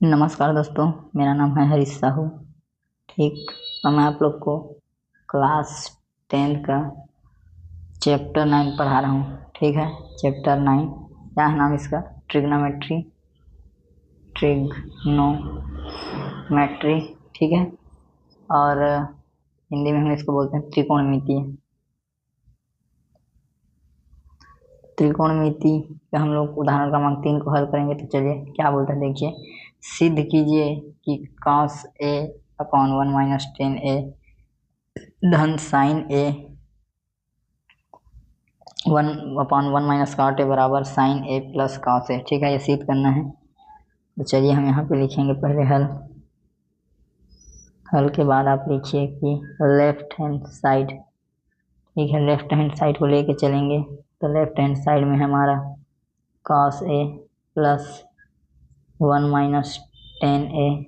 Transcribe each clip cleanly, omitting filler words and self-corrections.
नमस्कार दोस्तों, मेरा नाम है हरीश साहू। ठीक, तो मैं आप लोग को क्लास 10 का चैप्टर 9 पढ़ा रहा हूँ। ठीक है, चैप्टर 9 क्या है नाम इसका? ट्रिग्नोमेट्री। ठीक है, और हिंदी में हम इसको बोलते हैं त्रिकोणमिति। त्रिकोणमिति का हम लोग उदाहरण क्रमांक 3 को हल करेंगे। तो चलिए क्या बोलते हैं, देखिए। सिद्ध कीजिए कि cos a upon 1 minus tan A धन sine A 1 upon 1 minus cot A बराबर sine A plus cos A. ठीक है, ये सिद्ध करना है। तो चलिए हम यहाँ पे लिखेंगे पहले हल के बाद आप लिखिए कि लेफ्ट हैंड साइड। ठीक है, लेफ्ट हैंड साइड को लेके चलेंगे। तो लेफ्ट हैंड साइड में हमारा cos a plus 1 minus tan A,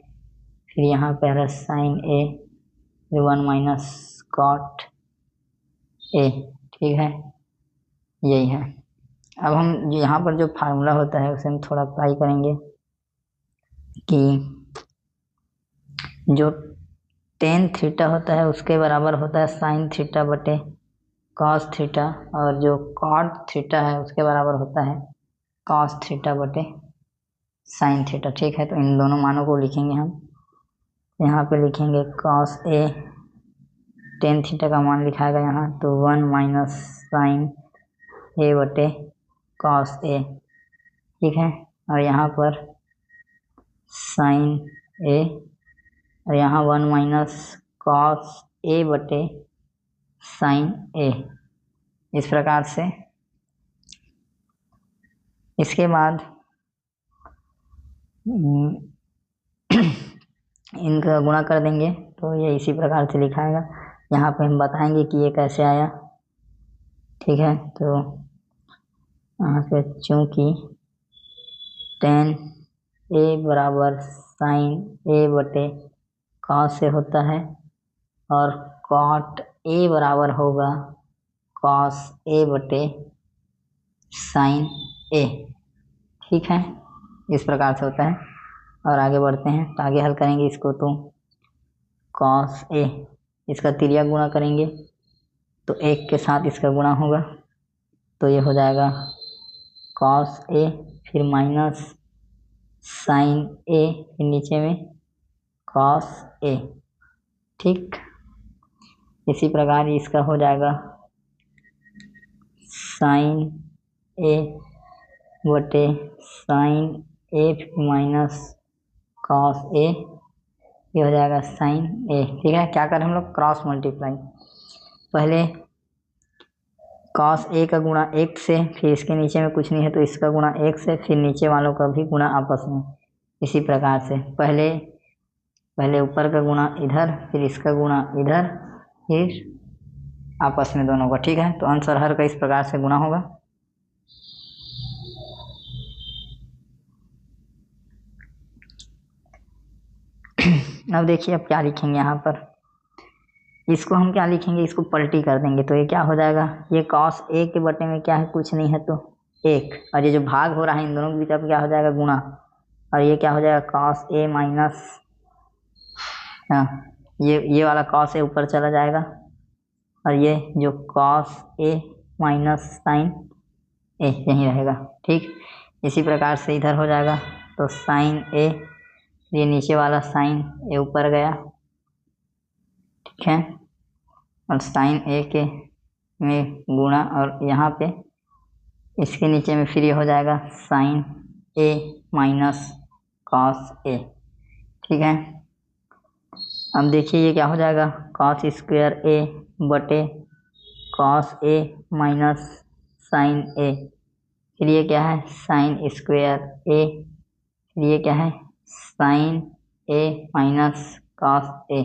फिर यहाँ पे आ रहा साइन ए, फिर 1 माइनस कॉट ए। ठीक है, यही है। अब हम यहाँ पर जो फार्मूला होता है उसे हम थोड़ा अप्लाई करेंगे कि जो टेन थीटा होता है उसके बराबर होता है साइन थीटा बटे कॉस थीटा, और जो कॉट थीटा है उसके बराबर होता है कॉस थीटा बटे साइन थीटा। ठीक है, तो इन दोनों मानों को लिखेंगे हम। यहाँ पे लिखेंगे कॉस ए, टेन थीटा का मान लिखाएगा यहाँ, तो 1 माइनस साइन ए बटे कॉस ए। ठीक है, और यहाँ पर साइन ए, और यहाँ 1 माइनस कॉस ए बटे साइन ए। इस प्रकार से इसके बाद इनका गुणा कर देंगे तो ये इसी प्रकार से लिखाएगा। यहाँ पे हम बताएंगे कि ये कैसे आया। ठीक है, तो यहाँ पे चूँकि टेन ए बराबर साइन ए बटे कॉस से होता है और कॉट ए बराबर होगा कॉस ए बटे साइन ए। ठीक है, इस प्रकार से होता है। और आगे बढ़ते हैं, तो आगे हल करेंगे इसको। तो कॉस ए, इसका तिर्यक गुणा करेंगे तो एक के साथ इसका गुणा होगा, तो ये हो जाएगा कॉस ए, फिर माइनस साइन ए, फिर नीचे में कॉस ए। ठीक, इसी प्रकार इसका हो जाएगा साइन ए बटे साइन ए फिर माइनस कॉस ए, ये हो जाएगा साइन ए। ठीक है, क्या करें हम लोग? Cross multiply. पहले कॉस ए का गुणा एक से, फिर इसके नीचे में कुछ नहीं है तो इसका गुणा एक से, फिर नीचे वालों का भी गुणा आपस में। इसी प्रकार से पहले ऊपर का गुणा इधर, फिर इसका गुणा इधर, फिर आपस में दोनों का। ठीक है, तो आंसर हर का इस प्रकार से गुणा होगा। अब देखिए, अब क्या लिखेंगे यहाँ पर। इसको हम क्या लिखेंगे, इसको पलटी कर देंगे तो ये क्या हो जाएगा, ये कॉस ए के बटे में क्या है, कुछ नहीं है तो एक, और ये जो भाग हो रहा है इन दोनों के बीच अब क्या हो जाएगा, गुणा। और ये क्या हो जाएगा, कॉस ए माइनस, ये वाला कॉस ए ऊपर चला जाएगा, और ये जो कॉस ए माइनस साइन ए यहीं रहेगा। ठीक, इसी प्रकार से इधर हो जाएगा, तो साइन ए, ये नीचे वाला साइन ए ऊपर गया। ठीक है, और साइन ए के में गुणा, और यहाँ पे इसके नीचे में फिर ये हो जाएगा sign A minus cos A. ठीक है, अब देखिए ये क्या हो जाएगा, कॉस स्क्वायर ए बटे कॉस ए माइनस साइन ए, फिर ये क्या है साइन स्क्वायर ए, फिर ये क्या है sign A minus cos A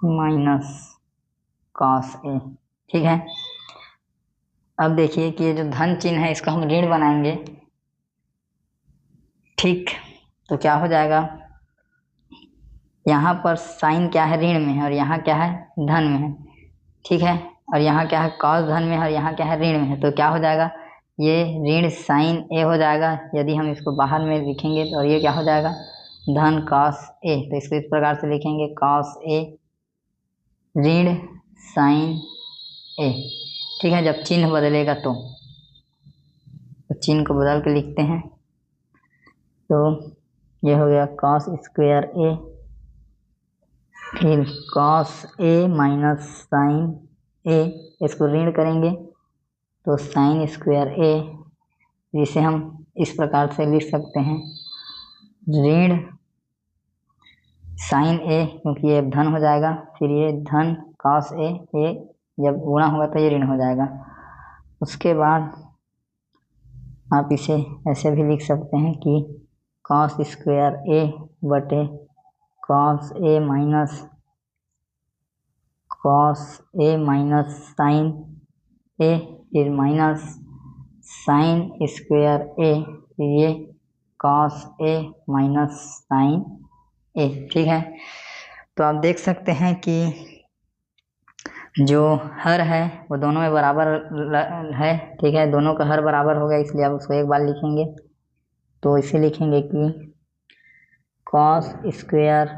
minus cos A. ठीक है, अब देखिए कि ये जो धन चिन्ह है इसका हम ऋण बनाएंगे। ठीक, तो क्या हो जाएगा, यहाँ पर साइन क्या है, ऋण में है, और यहाँ क्या है, धन में है। ठीक है, और यहाँ क्या है, कॉस धन में है और यहाँ क्या है, ऋण में है। तो क्या हो जाएगा, ये ऋण साइन ए हो जाएगा यदि हम इसको बाहर में लिखेंगे तो, और ये क्या हो जाएगा धन कॉस ए। तो इसको इस प्रकार से लिखेंगे कॉस ए ऋण साइन ए। ठीक है, जब चिन्ह बदलेगा तो चिन्ह को बदल के लिखते हैं। तो ये हो गया कॉस स्क्वायर ए, फिर कॉस ए माइनस साइन ए, इसको ऋण करेंगे तो साइन स्क्वायर ए, जिसे हम इस प्रकार से लिख सकते हैं ऋण साइन ए, क्योंकि ये धन हो जाएगा, फिर ये धन कॉस ए, ये जब गुणा होगा तो ये ऋण हो जाएगा। उसके बाद आप इसे ऐसे भी लिख सकते हैं कि कॉस स्क्वायर ए बटे कॉस ए माइनस साइन ए, फिर माइनस साइन स्क्वायर ए, फिर ये कॉस ए माइनस साइन ए। ठीक है, तो आप देख सकते हैं कि जो हर है वो दोनों में बराबर है। ठीक है, दोनों का हर बराबर हो गया, इसलिए आप उसको एक बार लिखेंगे। तो इसे लिखेंगे कि कॉस स्क्वायर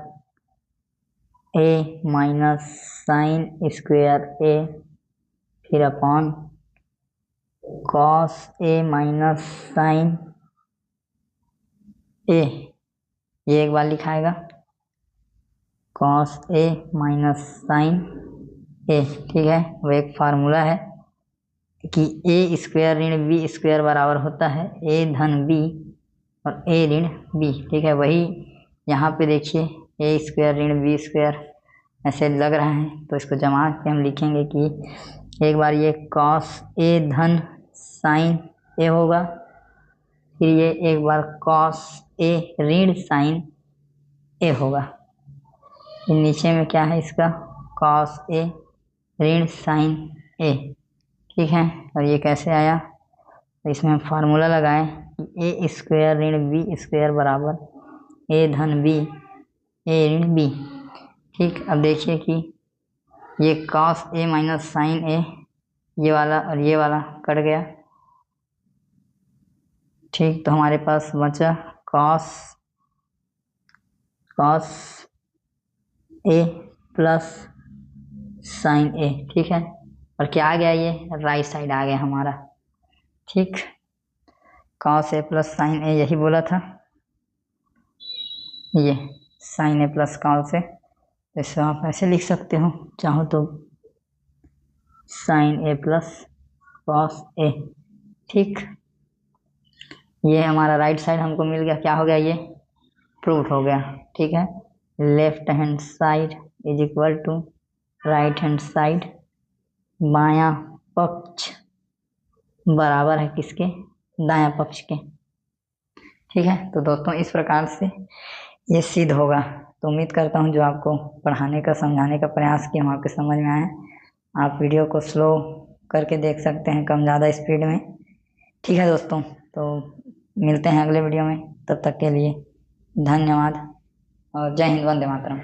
ए माइनस साइन स्क्वायर ए, फिर upon cos A minus sign ए, ये एक बार लिखाएगा कॉस ए माइनस साइन ए। ठीक है, वो एक फार्मूला है कि ए स्क्वायर ऋण बी स्क्वायर बराबर होता है ए धन बी और ए ऋण बी। ठीक है, वही यहाँ पे देखिए ए स्क्वायर ऋण बी स्क्वायर ऐसे लग रहा है, तो इसको जमा के हम लिखेंगे कि एक बार ये कॉस ए धन साइन ए होगा, फिर ये एक बार कॉस ए ऋण साइन ए होगा। नीचे में क्या है इसका कॉस ए ऋण साइन ए। ठीक है, और ये कैसे आया, तो इसमें हम फार्मूला लगाएं कि ए स्क्वायर ऋण बी स्क्वायर बराबर ए धन बी ए ऋण बी। ठीक, अब देखिए कि ये कॉस ए माइनस साइन ए, ये वाला और ये वाला कट गया। ठीक, तो हमारे पास बचा कॉस ए प्लस साइन ए। ठीक है, और क्या आ गया, ये राइट साइड आ गया हमारा। ठीक, कॉस ए प्लस साइन ए यही बोला था, ये साइन ए प्लस कॉस ए। इसको आप ऐसे लिख सकते हो, चाहो तो sign A plus cos A. ठीक, ये हमारा राइट साइड हमको मिल गया, क्या हो गया, ये प्रूफ हो गया। ठीक है, left hand side is equal to right hand side, बायां पक्ष बराबर है किसके, दायां पक्ष के। ठीक है, तो दोस्तों इस प्रकार से ये सिद्ध होगा। तो उम्मीद करता हूँ जो आपको पढ़ाने का समझाने का प्रयास किया आपके समझ में आए। आप वीडियो को स्लो करके देख सकते हैं, कम ज़्यादा स्पीड में। ठीक है दोस्तों, तो मिलते हैं अगले वीडियो में, तब तक के लिए धन्यवाद और जय हिंद, वंदे मातरम।